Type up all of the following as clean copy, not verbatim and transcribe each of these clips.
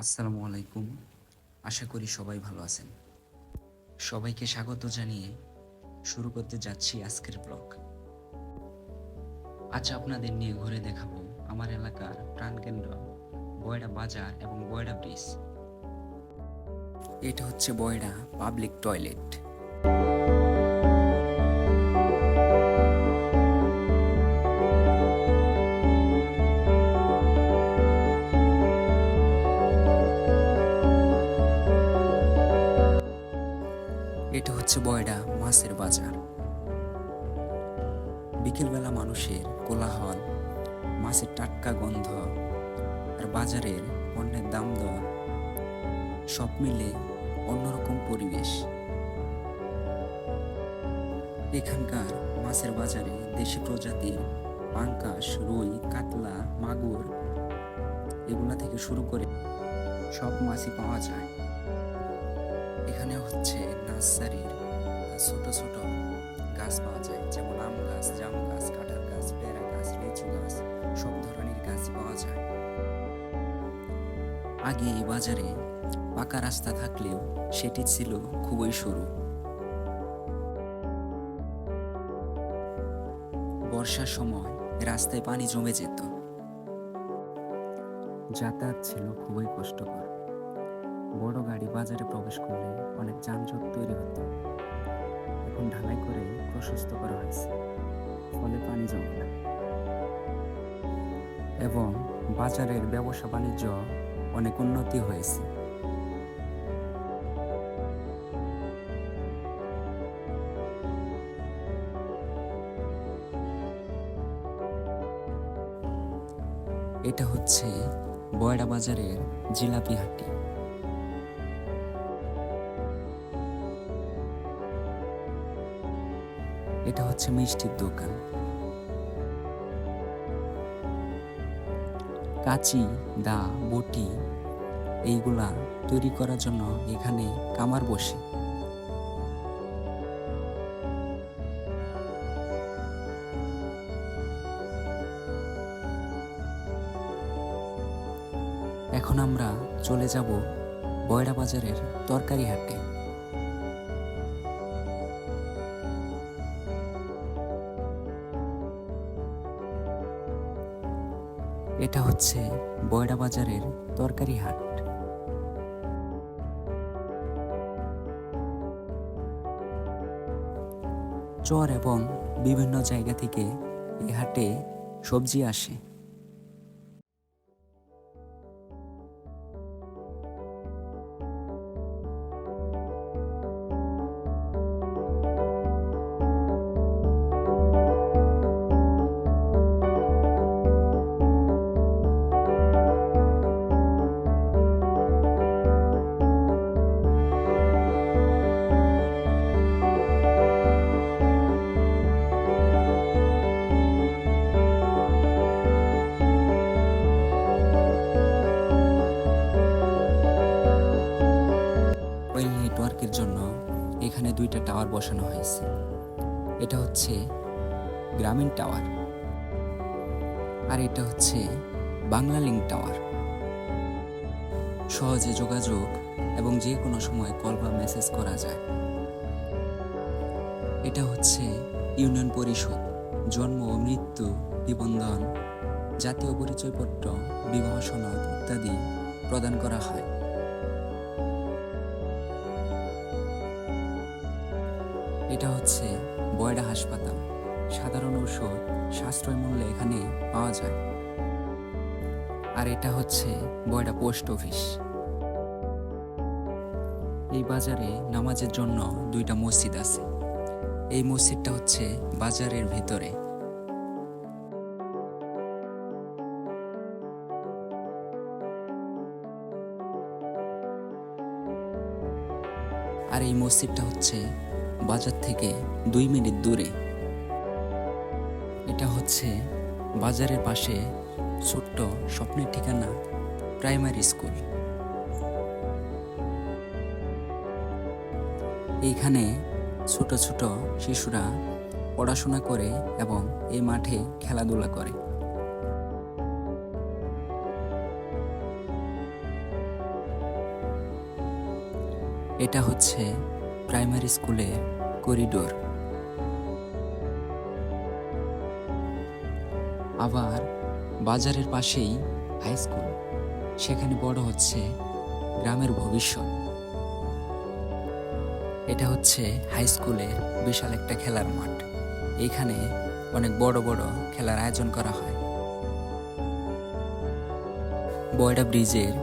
আসসালামু আলাইকুম। আশা করি সবাই ভালো আছেন। সবাইকে স্বাগত জানিয়ে শুরু করতে যাচ্ছি আজকের ব্লগ। আজ আপনাদের নিয়ে ঘুরে দেখাবো আমার এলাকার প্রাণকেন্দ্র বয়ডা বাজার এবং বয়ডা ব্রিজ। এটা হচ্ছে বয়ডা পাবলিক টয়লেট। এটা হচ্ছে বয়ডা মাছের বাজার। বিকেলবেলা মানুষের কোলাহল, মাছের টাটকা গন্ধ আর বাজারের পণ্যের দাম দর সব মিলে অন্যরকম পরিবেশ। এখানকার মাছের বাজারে দেশি প্রজাতির পাঙ্কাশ, রুই, কাতলা, মাগুর এগুলা থেকে শুরু করে সব মাছই পাওয়া যায়। এখানে হচ্ছে নার্সারির ছোট ছোট গাছ পাওয়া যায়, যেমন আম গাছ, জাম গাছ, কাঁঠাল গাছ, পেয়ারা গাছ, লিচু গাছ, সব ধরনের গাছ পাওয়া যায়। আগে এই বাজারে পাকা রাস্তা থাকলেও সেটি ছিল খুবই সরু। বর্ষার সময় রাস্তায় পানি জমে যেত, যাতায়াত ছিল খুবই কষ্টকর। বড় গাড়ি বাজারে প্রবেশ করলে অনেক যানজট তৈরি হতো। এখন ঢালাই করে প্রশস্ত করা হয়েছে, ফলে পানি জমে না এবং বাজারের ব্যবসা বাণিজ্য অনেক উন্নতি হয়েছে। এটা হচ্ছে বয়ডা বাজারের জিলাপি হাটি। এটা হচ্ছে মিষ্টির দোকান। কাঁচি, দা, বটি এইগুলা তৈরি করার জন্য এখানে কামার বসে। এখন আমরা চলে যাব বয়ডা বাজারের তরকারি হাটে। এটা হচ্ছে বয়ডা বাজারের তরকারি হাট। চর এবং বিভিন্ন জায়গা থেকে এই হাটে সবজি আসে। মোবাইল নেটওয়ার্কের জন্য এখানে দুইটা টাওয়ার বসানো হয়েছে। এটা হচ্ছে গ্রামীণ টাওয়ার আর এটা হচ্ছে বাংলা লিংক টাওয়ার। সহজে যোগাযোগ এবং যে কোনো সময় কল বা মেসেজ করা যায়। এটা হচ্ছে ইউনিয়ন পরিষদ, জন্ম ও মৃত্যু নিবন্ধন, জাতীয় পরিচয়পত্র, বিবাহ সনদ ইত্যাদি প্রদান করা হয়। এটা হচ্ছে বয়ডা হাসপাতাল। সাধারণ ঔষধ সাশ্রয় মূল্যে এখানে পাওয়া যায়। আর এটা হচ্ছে বয়ডা পোস্ট অফিস। এই বাজারে নামাজের জন্য দুইটা মসজিদ আছে। এই মসজিদটা হচ্ছে বাজারের ভিতরে। আর এই মসজিদটা হচ্ছে বাজার থেকে 2 মিনিট দূরে। এটা হচ্ছে বাজারের পাশে ছোট্ট স্বপ্নের ঠিকানা প্রাইমারি স্কুল। এইখানে ছোট ছোট শিশুরা পড়াশোনা করে এবং এই মাঠে খেলাধুলা করে। এটা হচ্ছে প্রাইমারি স্কুলের করিডোর। আবার বাজারের পাশেই হাই স্কুল, সেখানে বড় হচ্ছে গ্রামের ভবিষ্যৎ। এটা হচ্ছে হাই স্কুলের বিশাল একটা খেলার মাঠ। এখানে অনেক বড় বড় খেলার আয়োজন করা হয়। বয়ডা ব্রিজের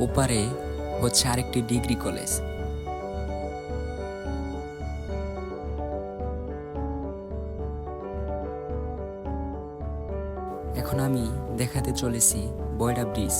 ওপারে হচ্ছে আরেকটি ডিগ্রি কলেজ। এখন আমি দেখাতে চলেছি বয়ডা ব্রিজ।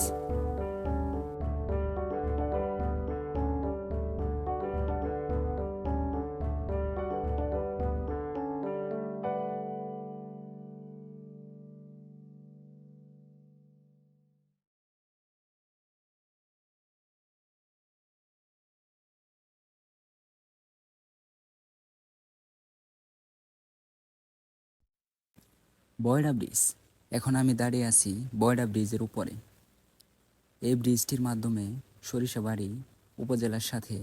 বয়ডা ব্রিজ, এখন আমি দাঁড়িয়ে আছি বয়ডা ব্রিজের উপরে। এই ব্রিজটির মাধ্যমে সরিষাবাড়ি উপজেলার সাথে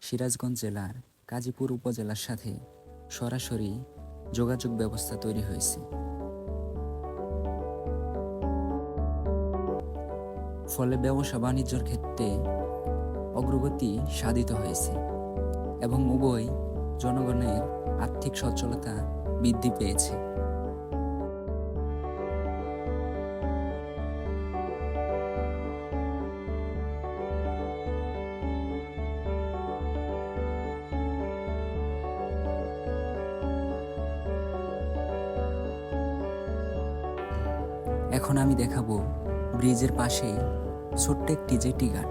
সিরাজগঞ্জ জেলার গাজীপুর উপজেলার সাথে সরাসরি যোগাযোগ ব্যবস্থা তৈরি হয়েছে। ফলে ব্যবসা বাণিজ্যের ক্ষেত্রে অগ্রগতি সাধিত হয়েছে এবং উভয় জনগণের আর্থিক সচ্ছলতা বৃদ্ধি পেয়েছে। এখন আমি দেখাবো ব্রিজের পাশে ছোট্ট একটি জেটি ঘাট।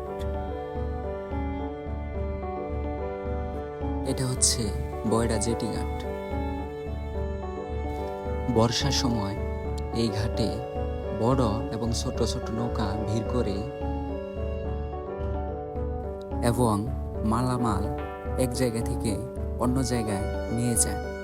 এটা হচ্ছে বয়ডা জেটি ঘাট। বর্ষার সময় এই ঘাটে বড় এবং ছোট ছোট নৌকা ভিড় করে এবং মালামাল এক জায়গা থেকে অন্য জায়গায় নিয়ে যায়।